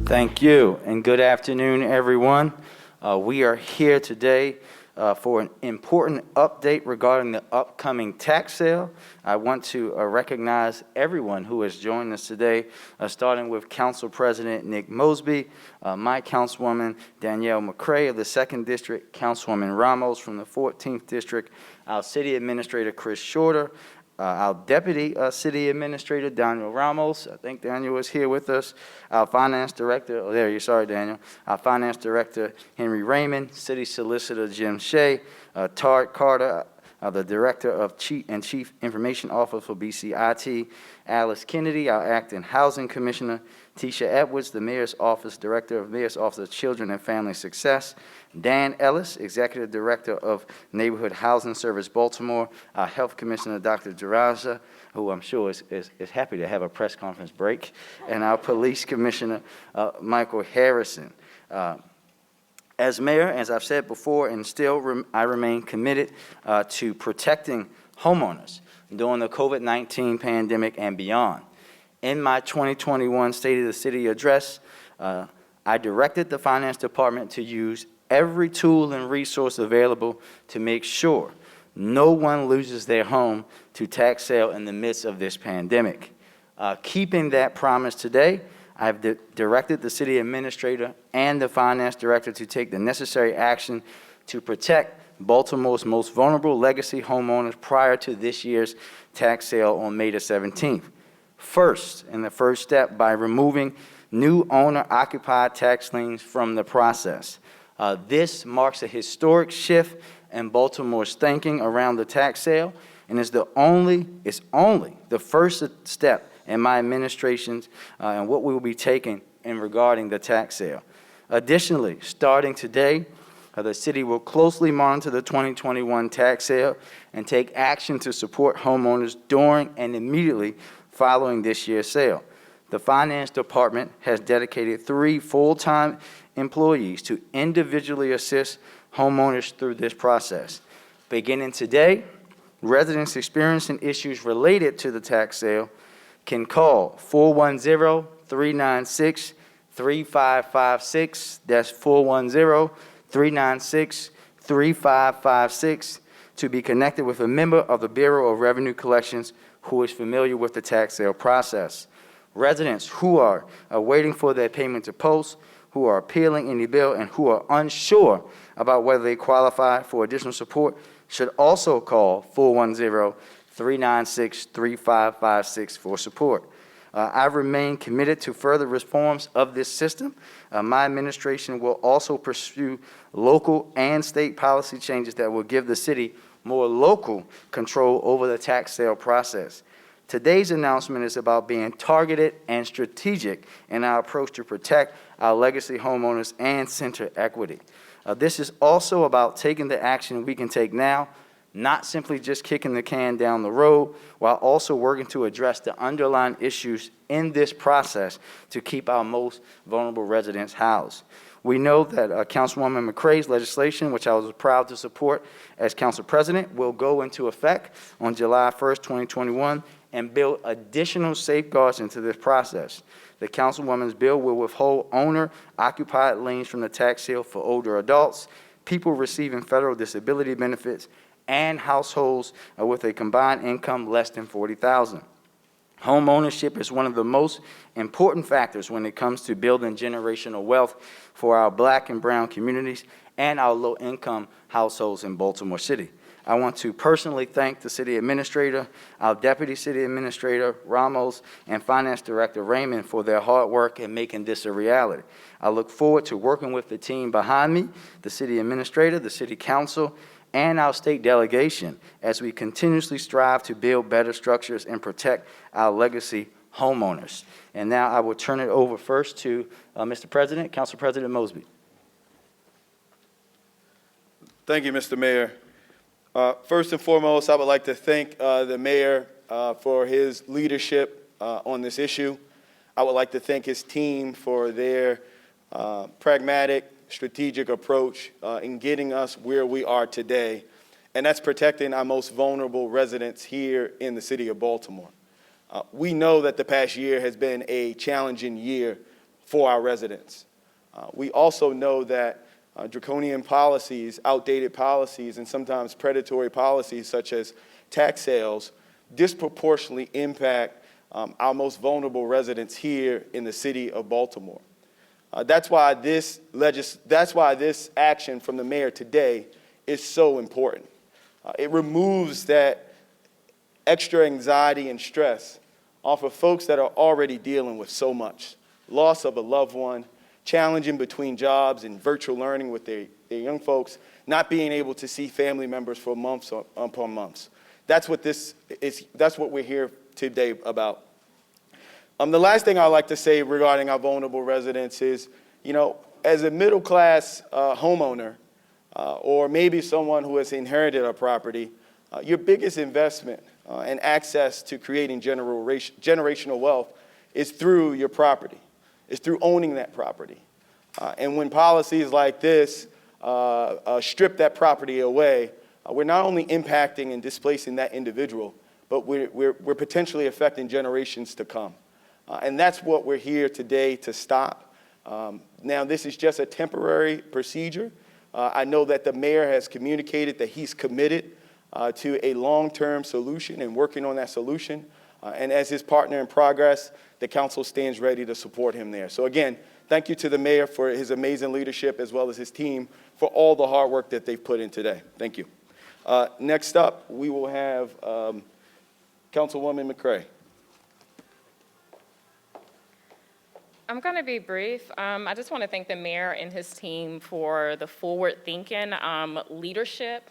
Thank you, and good afternoon, everyone. We are here today for an important update regarding the upcoming tax sale. I want to recognize everyone who has joined us today, starting with Council President Nick Mosby, my Councilwoman Danielle McCray of the 2nd District, Councilwoman Ramos from the 14th District, our City Administrator Chris Shorter, our Deputy City Administrator, Daniel Ramos. I think Daniel is here with us. Our Finance Director, oh, there you sorry, Daniel. Our Finance Director, Henry Raymond, City Solicitor, Jim Shea, Tart Carter, the Director of Chief Information Officer for BCIT, Alice Kennedy, our Acting Housing Commissioner, Tisha Edwards, the Mayor's Office Director of Mayor's Office of Children and Family Success, Dan Ellis, Executive Director of Neighborhood Housing Service Baltimore, our Health Commissioner, Dr. Jaraja, who I'm sure is happy to have a press conference break, and our Police Commissioner, Michael Harrison. As mayor, as I've said before, and still I remain committed to protecting homeowners during the COVID-19 pandemic and beyond. In my 2021 State of the City address, I directed the Finance Department to use every tool and resource available to make sure no one loses their home to tax sale in the midst of this pandemic. Keeping that promise today, I've directed the City Administrator and the Finance Director to take the necessary action to protect Baltimore's most vulnerable legacy homeowners prior to this year's tax sale on May the 17th. First, in the first step, by removing new owner-occupied tax liens from the process. This marks a historic shift in Baltimore's thinking around the tax sale, and is only the first step in my administration's and what we will be taking in regarding the tax sale. Additionally, starting today, the city will closely monitor the 2021 tax sale and take action to support homeowners during and immediately following this year's sale. The Finance Department has dedicated 3 full-time employees to individually assist homeowners through this process. Beginning today, residents experiencing issues related to the tax sale can call 410-396-3556. That's 410-396-3556 to be connected with a member of the Bureau of Revenue Collections who is familiar with the tax sale process. Residents who are waiting for their payment to post, who are appealing any bill, and who are unsure about whether they qualify for additional support should also call 410-396-3556 for support. I remain committed to further reforms of this system. My administration will also pursue local and state policy changes that will give the city more local control over the tax sale process. Today's announcement is about being targeted and strategic in our approach to protect our legacy homeowners and center equity. This is also about taking the action we can take now, not simply just kicking the can down the road, while also working to address the underlying issues in this process to keep our most vulnerable residents housed. We know that Councilwoman McCray's legislation, which I was proud to support as Council President, will go into effect on July 1st, 2021, and build additional safeguards into this process. The Councilwoman's bill will withhold owner-occupied liens from the tax sale for older adults, people receiving federal disability benefits, and households with a combined income less than $40,000. Home ownership is one of the most important factors when it comes to building generational wealth for our Black and brown communities and our low-income households in Baltimore City. I want to personally thank the City Administrator, our Deputy City Administrator, Ramos, and Finance Director Raymond for their hard work in making this a reality. I look forward to working with the team behind me, the City Administrator, the City Council, and our state delegation as we continuously strive to build better structures and protect our legacy homeowners. And now I will turn it over first to Mr. President, Council President Mosby. Thank you, Mr. Mayor. First and foremost, I would like to thank the mayor for his leadership on this issue. I would like to thank his team for their pragmatic, strategic approach in getting us where we are today, and that's protecting our most vulnerable residents here in the city of Baltimore. We know that the past year has been a challenging year for our residents. We also know that draconian policies, outdated policies, and sometimes predatory policies such as tax sales disproportionately impact our most vulnerable residents here in the city of Baltimore. That's why this action from the mayor today is so important. It removes that extra anxiety and stress off of folks that are already dealing with so much. Loss of a loved one, challenging between jobs and virtual learning with their young folks, not being able to see family members for months upon months. That's what we're here today about. The last thing I'd like to say regarding our vulnerable residents is, as a middle-class homeowner, or maybe someone who has inherited a property, your biggest investment and access to creating generational wealth is through your property. It's through owning that property. And when policies like this strip that property away, we're not only impacting and displacing that individual, but we're potentially affecting generations to come. And that's what we're here today to stop. Now, this is just a temporary procedure. I know that the mayor has communicated that he's committed to a long-term solution and working on that solution. And as his partner in progress, the council stands ready to support him there. So again, thank you to the mayor for his amazing leadership as well as his team for all the hard work that they've put in today. Thank you. Next up, we will have Councilwoman McCray. I'm going to be brief. I just want to thank the mayor and his team for the forward-thinking leadership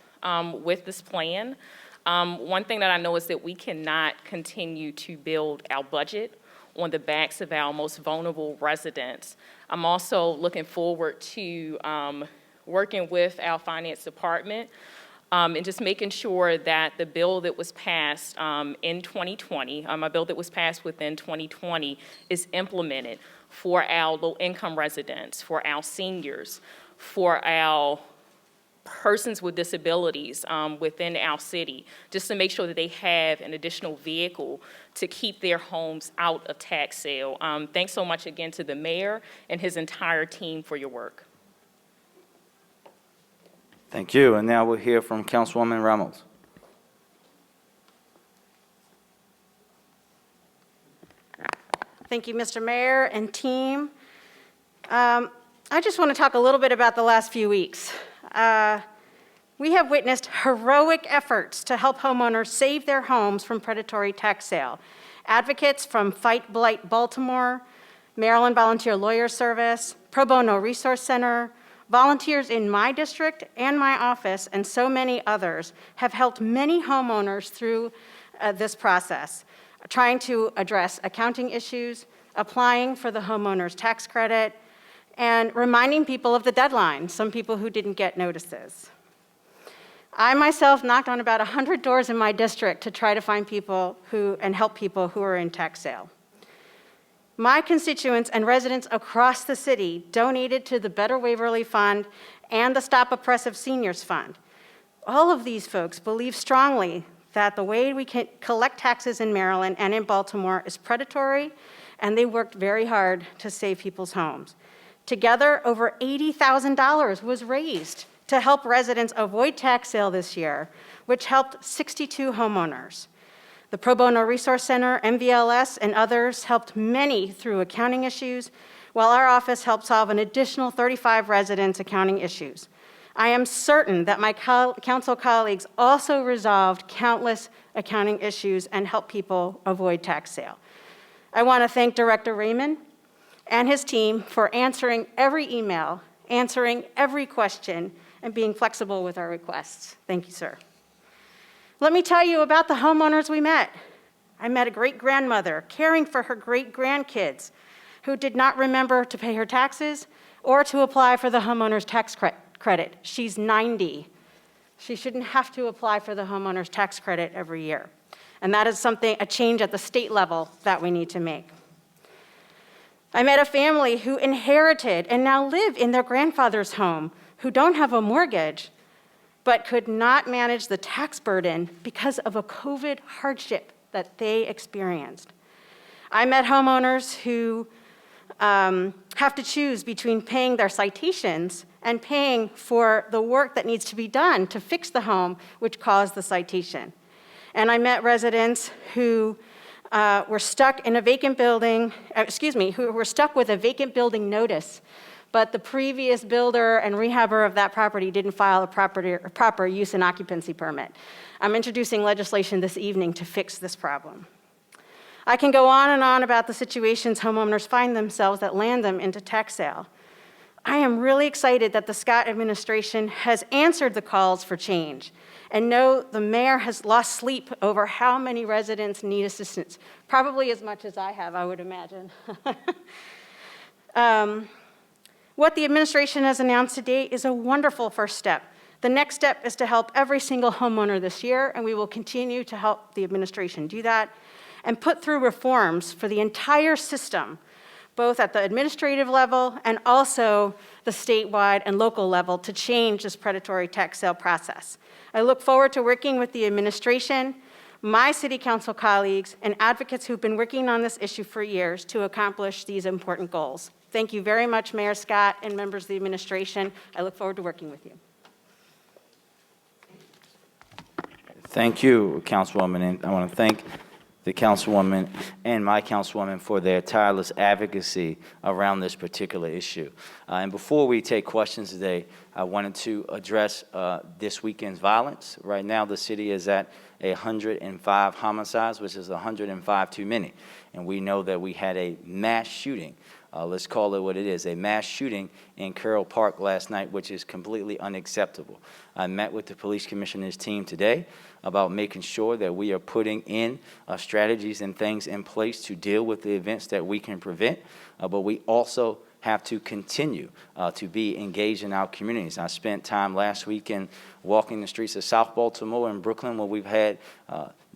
with this plan. One thing that I know is that we cannot continue to build our budget on the backs of our most vulnerable residents. I'm also looking forward to working with our finance department and just making sure that the bill that was passed in 2020, a bill that was passed within 2020, is implemented for our low-income residents, for our seniors, for our persons with disabilities within our city, just to make sure that they have an additional vehicle to keep their homes out of tax sale. Thanks so much again to the mayor and his entire team for your work. Thank you. And now we'll hear from Councilwoman Ramos. Thank you, Mr. Mayor and team. I just want to talk a little bit about the last few weeks. We have witnessed heroic efforts to help homeowners save their homes from predatory tax sale. Advocates from Fight Blight Baltimore, Maryland Volunteer Lawyer Service, Pro Bono Resource Center, volunteers in my district and my office, and so many others have helped many homeowners through this process, trying to address accounting issues, applying for the homeowner's tax credit, and reminding people of the deadline, some people who didn't get notices. I myself knocked on about 100 doors in my district to try to find people and help people who are in tax sale. My constituents and residents across the city donated to the Better Waverly Fund and the Stop Oppressive Seniors Fund. All of these folks believe strongly that the way we can collect taxes in Maryland and in Baltimore is predatory, and they worked very hard to save people's homes. Together, over $80,000 was raised to help residents avoid tax sale this year, which helped 62 homeowners. The Pro Bono Resource Center, MVLS, and others helped many through accounting issues, while our office helped solve an additional 35 residents' accounting issues. I am certain that my council colleagues also resolved countless accounting issues and helped people avoid tax sale. I want to thank Director Raymond and his team for answering every email, answering every question, and being flexible with our requests. Thank you, sir. Let me tell you about the homeowners we met. I met a great-grandmother caring for her great-grandkids who did not remember to pay her taxes or to apply for the homeowner's tax credit. She's 90. She shouldn't have to apply for the homeowner's tax credit every year. And that is a change at the state level that we need to make. I met a family who inherited and now live in their grandfather's home, who don't have a mortgage, but could not manage the tax burden because of a COVID hardship that they experienced. I met homeowners who have to choose between paying their citations and paying for the work that needs to be done to fix the home which caused the citation. And I met residents who were stuck in a vacant building, who were stuck with a vacant building notice, but the previous builder and rehabber of that property didn't file a proper use and occupancy permit. I'm introducing legislation this evening to fix this problem. I can go on and on about the situations homeowners find themselves that land them into tax sale. I am really excited that the Scott administration has answered the calls for change. And know the mayor has lost sleep over how many residents need assistance, probably as much as I have, I would imagine. What the administration has announced today is a wonderful first step. The next step is to help every single homeowner this year, and we will continue to help the administration do that and put through reforms for the entire system, both at the administrative level and also the statewide and local level, to change this predatory tax sale process. I look forward to working with the administration, my city council colleagues, and advocates who've been working on this issue for years to accomplish these important goals. Thank you very much, Mayor Scott and members of the administration. I look forward to working with you. Thank you, Councilwoman, and I want to thank the Councilwoman and my Councilwoman for their tireless advocacy around this particular issue. And before we take questions today, I wanted to address this weekend's violence. Right now, the city is at 105 homicides, which is 105 too many. And we know that we had a mass shooting. Let's call it what it is, a mass shooting in Carroll Park last night, which is completely unacceptable. I met with the police commissioner's team today about making sure that we are putting in strategies and things in place to deal with the events that we can prevent, but we also have to continue to be engaged in our communities. I spent time last weekend walking the streets of South Baltimore and Brooklyn, where we've had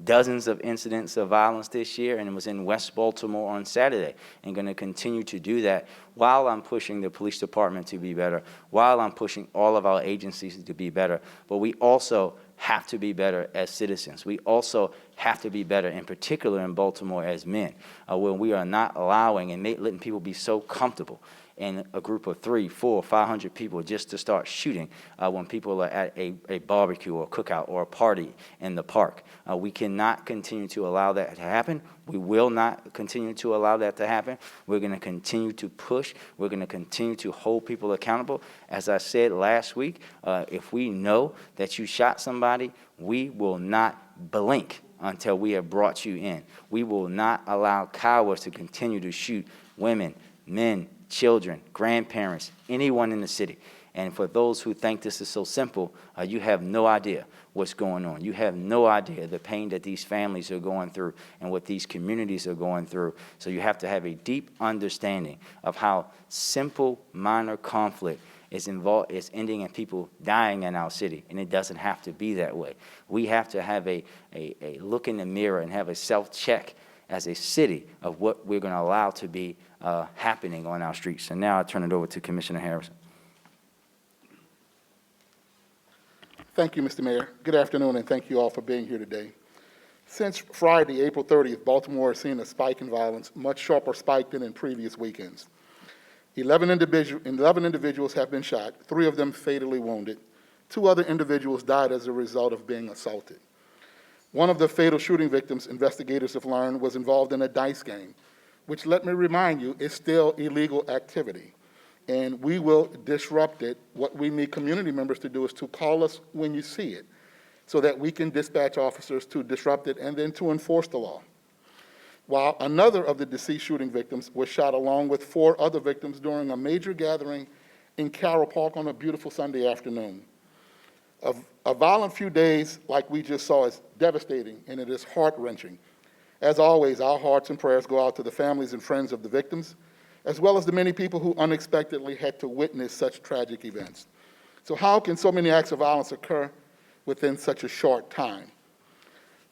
dozens of incidents of violence this year, and it was in West Baltimore on Saturday, and going to continue to do that while I'm pushing the police department to be better, while I'm pushing all of our agencies to be better. But we also have to be better as citizens. We also have to be better, in particular in Baltimore, as men, when we are not allowing and letting people be so comfortable in a group of 300, 400, 500 people just to start shooting when people are at a barbecue or a cookout or a party in the park. We cannot continue to allow that to happen. We will not continue to allow that to happen. We're going to continue to push. We're going to continue to hold people accountable. As I said last week, if we know that you shot somebody, we will not blink until we have brought you in. We will not allow cowards to continue to shoot women, men, children, grandparents, anyone in the city. And for those who think this is so simple, you have no idea what's going on. You have no idea the pain that these families are going through and what these communities are going through. So you have to have a deep understanding of how simple, minor conflict is ending in people dying in our city, and it doesn't have to be that way. We have to have a look in the mirror and have a self-check as a city of what we're going to allow to be happening on our streets. And now I turn it over to Commissioner Harrison. Thank you, Mr. Mayor. Good afternoon, and thank you all for being here today. Since Friday, April 30th, Baltimore has seen a spike in violence, much sharper spike than in previous weekends. 11 individuals have been shot, 3 of them fatally wounded. 2 other individuals died as a result of being assaulted. One of the fatal shooting victims, investigators have learned, was involved in a dice game, which, let me remind you, is still illegal activity. And we will disrupt it. What we need community members to do is to call us when you see it, so that we can dispatch officers to disrupt it and then to enforce the law. While another of the deceased shooting victims was shot along with 4 other victims during a major gathering in Carroll Park on a beautiful Sunday afternoon. A violent few days like we just saw is devastating, and it is heart-wrenching. As always, our hearts and prayers go out to the families and friends of the victims, as well as the many people who unexpectedly had to witness such tragic events. So how can so many acts of violence occur within such a short time?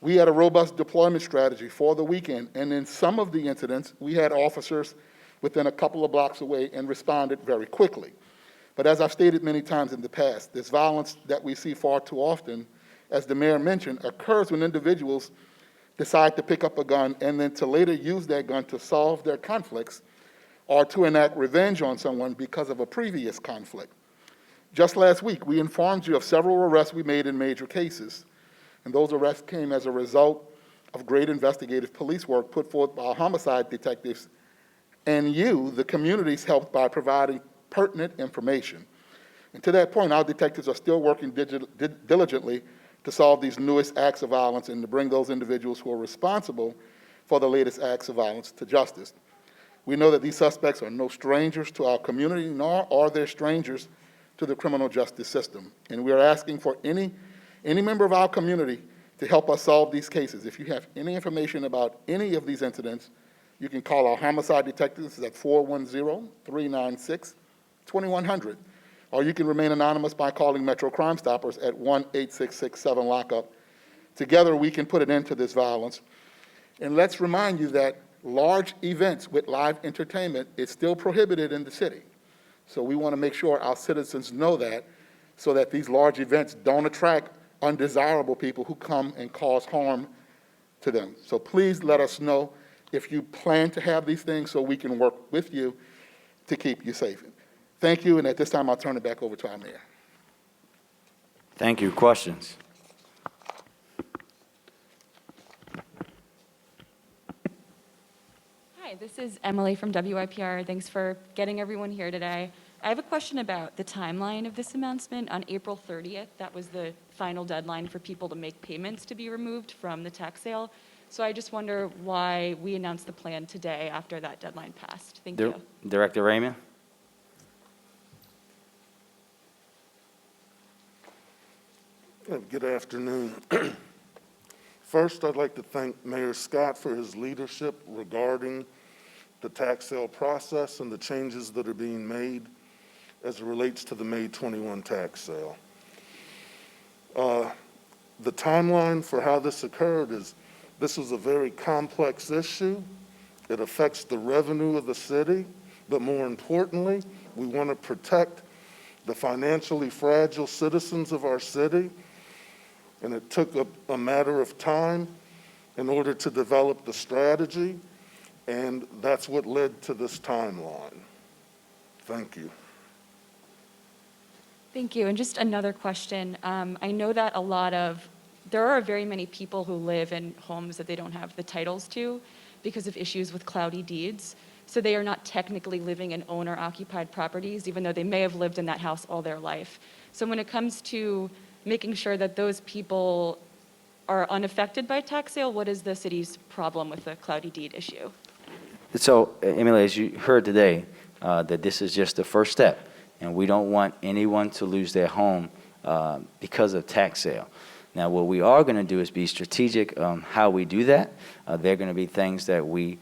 We had a robust deployment strategy for the weekend, and in some of the incidents, we had officers within a couple of blocks away and responded very quickly. But as I've stated many times in the past, this violence that we see far too often, as the mayor mentioned, occurs when individuals decide to pick up a gun and then to later use that gun to solve their conflicts, or to enact revenge on someone because of a previous conflict. Just last week, we informed you of several arrests we made in major cases, and those arrests came as a result of great investigative police work put forth by our homicide detectives and you, the community's helped by providing pertinent information. And to that point, our detectives are still working diligently to solve these newest acts of violence and to bring those individuals who are responsible for the latest acts of violence to justice. We know that these suspects are no strangers to our community, nor are they strangers to the criminal justice system. And we are asking for any member of our community to help us solve these cases. If you have any information about any of these incidents, you can call our homicide detectives at 410-396-2100, or you can remain anonymous by calling Metro Crime Stoppers at 1-866-7-LOCK-UP. Together, we can put an end to this violence. And let's remind you that large events with live entertainment is still prohibited in the city. So we want to make sure our citizens know that, so that these large events don't attract undesirable people who come and cause harm to them. So please let us know if you plan to have these things so we can work with you to keep you safe. Thank you, and at this time, I'll turn it back over to our mayor. Thank you. Questions? Hi, this is Emily from WIPR. Thanks for getting everyone here today. I have a question about the timeline of this announcement. On April 30th, that was the final deadline for people to make payments to be removed from the tax sale. So I just wonder why we announced the plan today after that deadline passed. Thank you. Director Raymond? Good afternoon. First, I'd like to thank Mayor Scott for his leadership regarding the tax sale process and the changes that are being made as it relates to the May 21 tax sale. The timeline for how this occurred is this is a very complex issue. It affects the revenue of the city, but more importantly, we want to protect the financially fragile citizens of our city. And it took a matter of time in order to develop the strategy, and that's what led to this timeline. Thank you. Thank you. And just another question. I know that there are very many people who live in homes that they don't have the titles to because of issues with cloudy deeds. So they are not technically living in owner-occupied properties, even though they may have lived in that house all their life. So when it comes to making sure that those people are unaffected by tax sale, what is the city's problem with the cloudy deed issue? So, Emily, as you heard today, that this is just the first step, and we don't want anyone to lose their home because of tax sale. Now, what we are going to do is be strategic how we do that. There are going to be things that we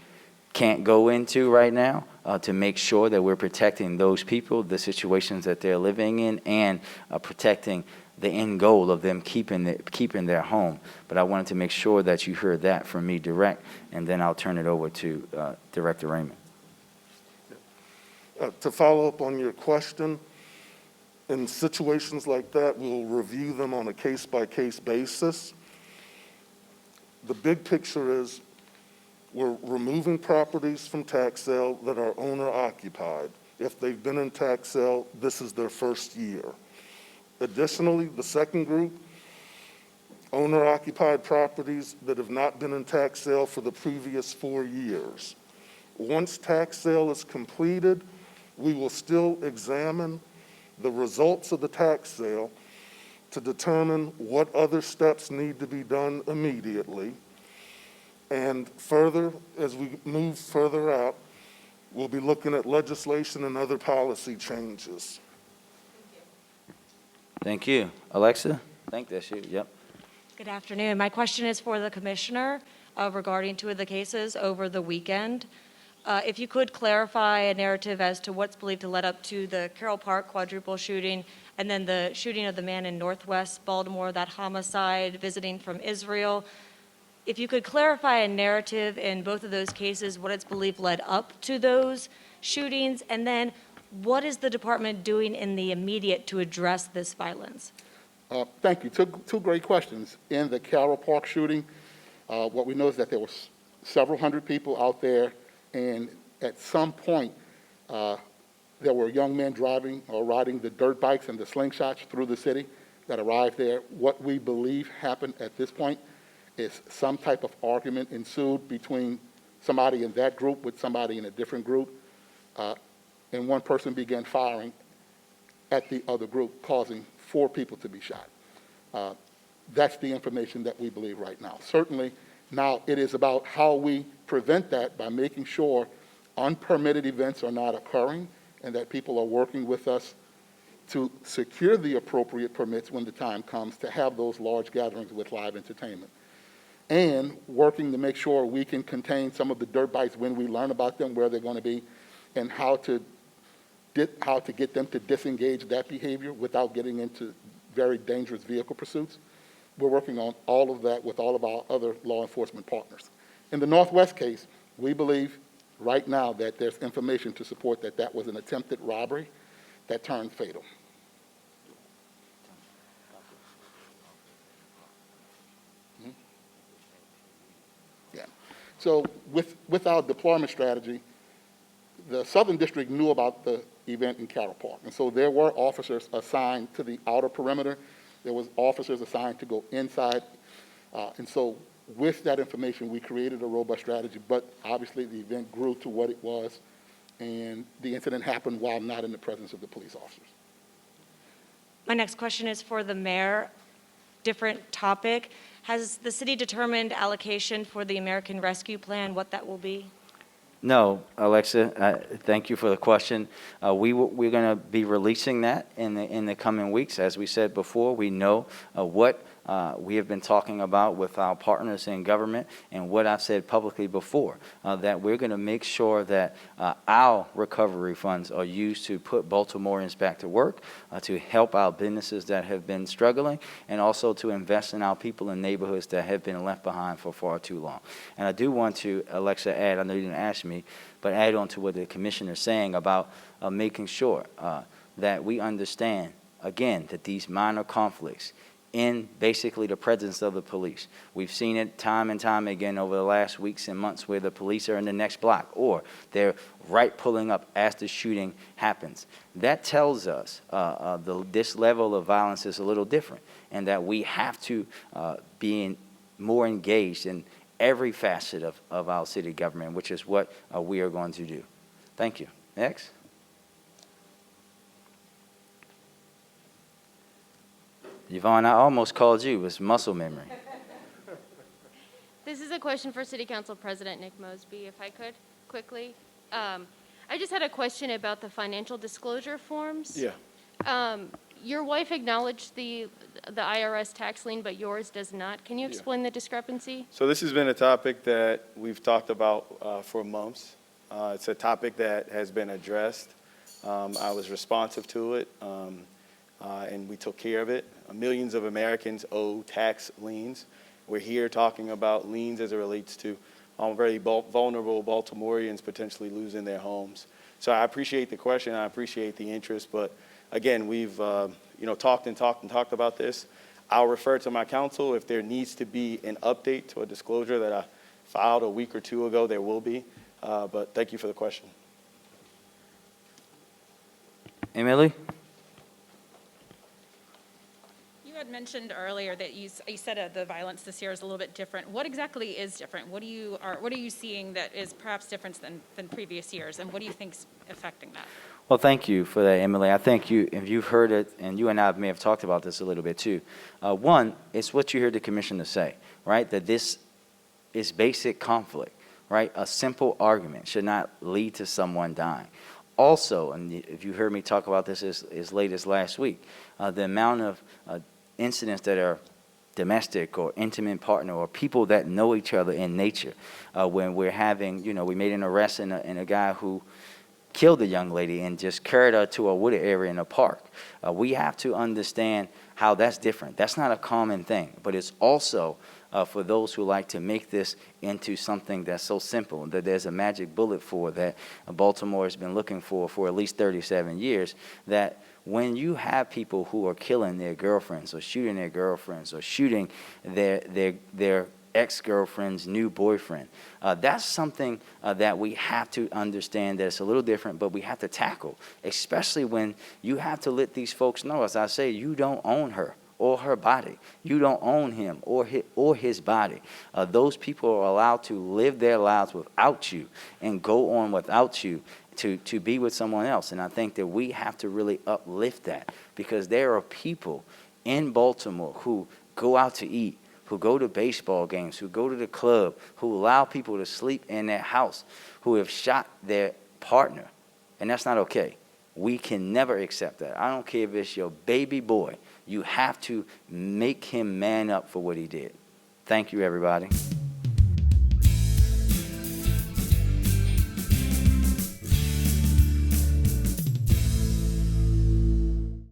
can't go into right now to make sure that we're protecting those people, the situations that they're living in, and protecting the end goal of them keeping their home. But I wanted to make sure that you heard that from me direct, and then I'll turn it over to Director Raymond. To follow up on your question, in situations like that, we'll review them on a case-by-case basis. The big picture is we're removing properties from tax sale that are owner-occupied. If they've been in tax sale, this is their first year. Additionally, the second group, owner-occupied properties that have not been in tax sale for the previous 4 years. Once tax sale is completed, we will still examine the results of the tax sale to determine what other steps need to be done immediately. And further, as we move further out, we'll be looking at legislation and other policy changes. Thank you. Alexa? I think that's you. Yep. Good afternoon. My question is for the commissioner regarding two of the cases over the weekend. If you could clarify a narrative as to what's believed to lead up to the Carroll Park quadruple shooting and then the shooting of the man in Northwest Baltimore, that homicide visiting from Israel. If you could clarify a narrative in both of those cases, what it's believed led up to those shootings, and then what is the department doing in the immediate to address this violence? Thank you. Two great questions. In the Carroll Park shooting, what we know is that there were several hundred people out there, and at some point, There were young men driving or riding the dirt bikes and the slingshots through the city that arrived there. What we believe happened at this point is some type of argument ensued between somebody in that group with somebody in a different group, and one person began firing at the other group, causing 4 people to be shot. That's the information that we believe right now. Certainly, now it is about how we prevent that by making sure unpermitted events are not occurring and that people are working with us to secure the appropriate permits when the time comes to have those large gatherings with live entertainment. And working to make sure we can contain some of the dirt bikes when we learn about them, where they're going to be, and how to get them to disengage that behavior without getting into very dangerous vehicle pursuits. We're working on all of that with all of our other law enforcement partners. In the Northwest case, we believe right now that there's information to support that that was an attempted robbery that turned fatal. Yeah. So with our deployment strategy, the Southern District knew about the event in Carroll Park, and so there were officers assigned to the outer perimeter. There was officers assigned to go inside, and so with that information, we created a robust strategy, but obviously the event grew to what it was, and the incident happened while not in the presence of the police officers. My next question is for the mayor. Different topic. Has the city determined allocation for the American Rescue Plan, what that will be? No, Alexa, thank you for the question. We're going to be releasing that in the coming weeks. As we said before, we know what we have been talking about with our partners in government, and what I've said publicly before, that we're going to make sure that our recovery funds are used to put Baltimoreans back to work, to help our businesses that have been struggling, and also to invest in our people in neighborhoods that have been left behind for far too long. And I do want to, Alexa, add, I know you didn't ask me, but add on to what the commissioner is saying about making sure that we understand, again, that these minor conflicts in basically the presence of the police. We've seen it time and time again over the last weeks and months where the police are in the next block or they're right pulling up as the shooting happens. That tells us this level of violence is a little different, and that we have to be more engaged in every facet of our city government, which is what we are going to do. Thank you. Next. Yvonne, I almost called you. It's muscle memory. This is a question for City Council President Nick Mosby, if I could, quickly. I just had a question about the financial disclosure forms. Yeah. Your wife acknowledged the IRS tax lien, but yours does not. Can you explain the discrepancy? So this has been a topic that we've talked about for months. It's a topic that has been addressed. I was responsive to it, and we took care of it. Millions of Americans owe tax liens. We're here talking about liens as it relates to very vulnerable Baltimoreans potentially losing their homes. So I appreciate the question. I appreciate the interest. But again, we've talked about this. I'll refer to my counsel. If there needs to be an update to a disclosure that I filed a week or two ago, there will be. But thank you for the question. Emily? You had mentioned earlier that you said the violence this year is a little bit different. What exactly is different? What are you seeing that is perhaps different than previous years, and what do you think's affecting that? Well, thank you for that, Emily. I think if you've heard it, and you and I may have talked about this a little bit too. One, it's what you heard the commissioner say, right? That this is basic conflict, right? A simple argument should not lead to someone dying. Also, and if you heard me talk about this as late as last week, the amount of incidents that are domestic or intimate partner or people that know each other in nature, when we're having, we made an arrest in a guy who killed a young lady and just carried her to a wooded area in a park. We have to understand how that's different. That's not a common thing, but it's also for those who like to make this into something that's so simple, that there's a magic bullet for, that Baltimore has been looking for at least 37 years, that when you have people who are killing their girlfriends or shooting their girlfriends or shooting their ex-girlfriend's new boyfriend. That's something that we have to understand that it's a little different, but we have to tackle, especially when you have to let these folks know, as I say, you don't own her or her body. You don't own him or his body. Those people are allowed to live their lives without you and go on without you to be with someone else. And I think that we have to really uplift that, because there are people in Baltimore who go out to eat, who go to baseball games, who go to the club, who allow people to sleep in their house, who have shot their partner. And that's not okay. We can never accept that. I don't care if it's your baby boy. You have to make him man up for what he did. Thank you, everybody.